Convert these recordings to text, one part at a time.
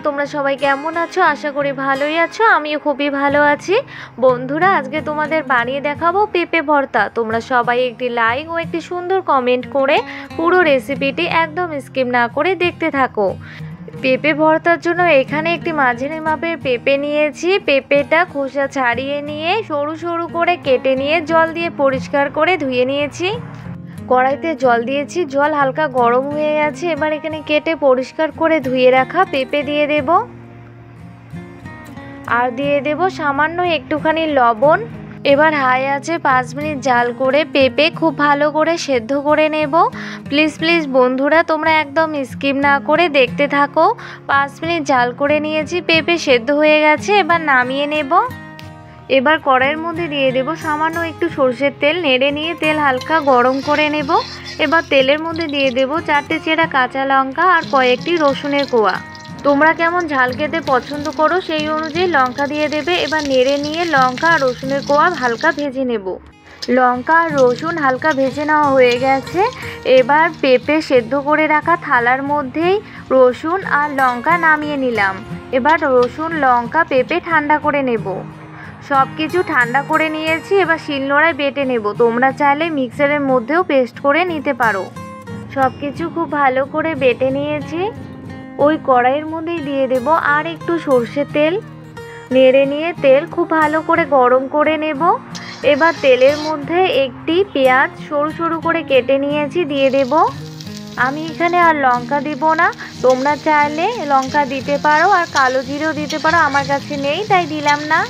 তোমরা সবাই কেমন আছো? আশা করি ভালোই আছো। আমিও খুবই ভালো আছি। বন্ধুরা, আজকে তোমাদের বানিয়ে দেখাবো পেঁপে ভর্তা। তোমরা সবাই একটি লাইক ও একটি সুন্দর কমেন্ট করে পুরো রেসিপিটি একদম স্কিপ না করে দেখতে থাকো। পেঁপে ভর্তার জন্য এখানে একটি মাঝারি মাপের পেঁপে নিয়েছি। পেঁপেটা খোসা ছাড়িয়ে নিয়ে সরু সরু করে কেটে নিয়ে জল দিয়ে পরিষ্কার করে ধুয়ে নিয়েছি। কড়াইতে জল দিয়েছি, জল হালকা গরম হয়ে গেছে। এবার এখানে কেটে পরিষ্কার করে ধুয়ে রাখা পেঁপে দিয়ে দেব, আর দিয়ে দেব সামান্য একটুখানি লবণ। এবার হাই আছে 5 মিনিট জাল করে পেঁপে খুব ভালো করে সেদ্ধ করে নেব। প্লিজ বন্ধুরা, তোমরা একদম স্কিপ না করে দেখতে থাকো। 5 মিনিট জাল করে নিয়েছি, পেঁপে সেদ্ধ হয়ে গেছে। এবার নামিয়ে নেব। এবার কড়াইয়ের মধ্যে দিয়ে দেব সামান্য একটু সরষের তেল। নেড়ে নিয়ে তেল হালকা গরম করে নেব। এবার তেলের মধ্যে দিয়ে দেব 4টে চেরা কাঁচা লঙ্কা আর কয়েকটি রসুনের কোয়া। তোমরা কেমন ঝাল খেতে পছন্দ করো সেই অনুযায়ী লঙ্কা দিয়ে দেবে। এবার নেড়ে নিয়ে লঙ্কা আর রসুনের কোয়া হালকা ভেজে নেব। লঙ্কা আর রসুন হালকা ভেজে নেওয়া হয়ে গেছে। এবার পেঁপে সেদ্ধ করে রাখা থালার মধ্যেই রসুন আর লঙ্কা নামিয়ে নিলাম। এবার রসুন, লঙ্কা, পেঁপে ঠান্ডা করে নেব। সব কিছু ঠান্ডা করে নিয়েছি। এবার শিলনোড়ায় বেটে নেব। তোমরা চাইলে মিক্সারের মধ্যেও পেস্ট করে নিতে পারো। সব কিছু খুব ভালো করে বেটে নিয়েছি। ওই কড়াইয়ের মধ্যেই দিয়ে দেব আর একটু সর্ষের তেল। নেড়ে নিয়ে তেল খুব ভালো করে গরম করে নেব। এবার তেলের মধ্যে একটি পেঁয়াজ সরু সরু করে কেটে নিয়েছি, দিয়ে দেব। আমি এখানে আর লঙ্কা দিব না, তোমরা চাইলে লঙ্কা দিতে পারো আর কালো জিরেও দিতে পারো। আমার কাছে নেই তাই দিলাম না।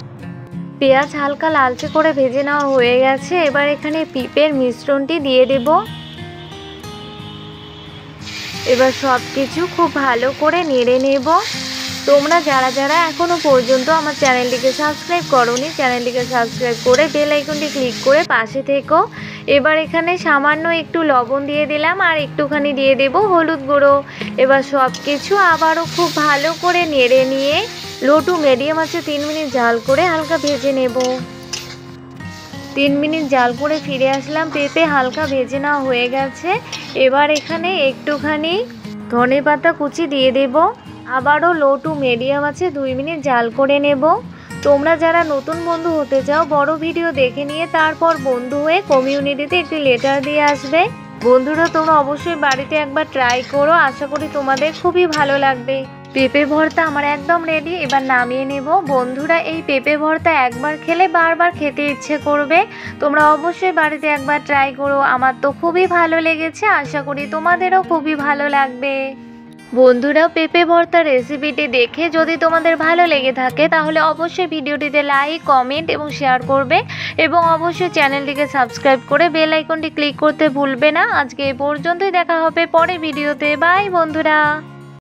পেঁয়াজ হালকা লালচে করে ভেজে নেওয়া হয়ে গেছে। এবার এখানে পেঁপের মিশ্রণটি দিয়ে দেব। এবার সব কিছু খুব ভালো করে নেড়ে নেব। তোমরা যারা এখনো পর্যন্ত আমার চ্যানেলটিকে সাবস্ক্রাইব করোনি, চ্যানেলটিকে সাবস্ক্রাইব করে বেল আইকনটি ক্লিক করে পাশে থেকো। এবার এখানে সামান্য একটু লবণ দিয়ে দিলাম আর একটুখানি দিয়ে দেব হলুদ গুঁড়ো। এবার সব কিছু আবারও খুব ভালো করে নেড়ে নিয়ে লো টু মিডিয়াম আছে 3 মিনিট জাল করে হালকা ভেজে নেব। 3 মিনিট জাল করে ফিরে আসলাম। পেঁপে হালকা ভেজে নেওয়া হয়ে গেছে। এবার এখানে একটুখানি ধনেপাতা কুচি দিয়ে দেব। আবারও লো টু মিডিয়াম আছে 2 মিনিট জাল করে নেব। তোমরা যারা নতুন বন্ধু হতে চাও, বড় ভিডিও দেখে নিয়ে তারপর বন্ধু হয়ে কমিউনিটিতে একটি লেটার দিয়ে আসবে। বন্ধুরা, তোমরা অবশ্যই বাড়িতে একবার ট্রাই করো। আশা করি তোমাদের খুবই ভালো লাগবে। পেঁপে ভর্তা আমার একদম রেডি। এবার নামিয়ে নেব। বন্ধুরা, এই পেঁপে ভর্তা একবার খেলে বারবার খেতে ইচ্ছে করবে। তোমরা অবশ্যই বাড়িতে একবার ট্রাই করো। আমার তো খুবই ভালো লেগেছে, আশা করি তোমাদেরও খুবই ভালো লাগবে। বন্ধুরা, পেঁপে ভর্তার রেসিপিটি দেখে যদি তোমাদের ভালো লেগে থাকে তাহলে অবশ্যই ভিডিওটিতে লাইক, কমেন্ট এবং শেয়ার করবে এবং অবশ্যই চ্যানেলটিকে সাবস্ক্রাইব করে বেল আইকনটি ক্লিক করতে ভুলবে না। আজকে এই পর্যন্তই, দেখা হবে পরের ভিডিওতে। বাই বন্ধুরা।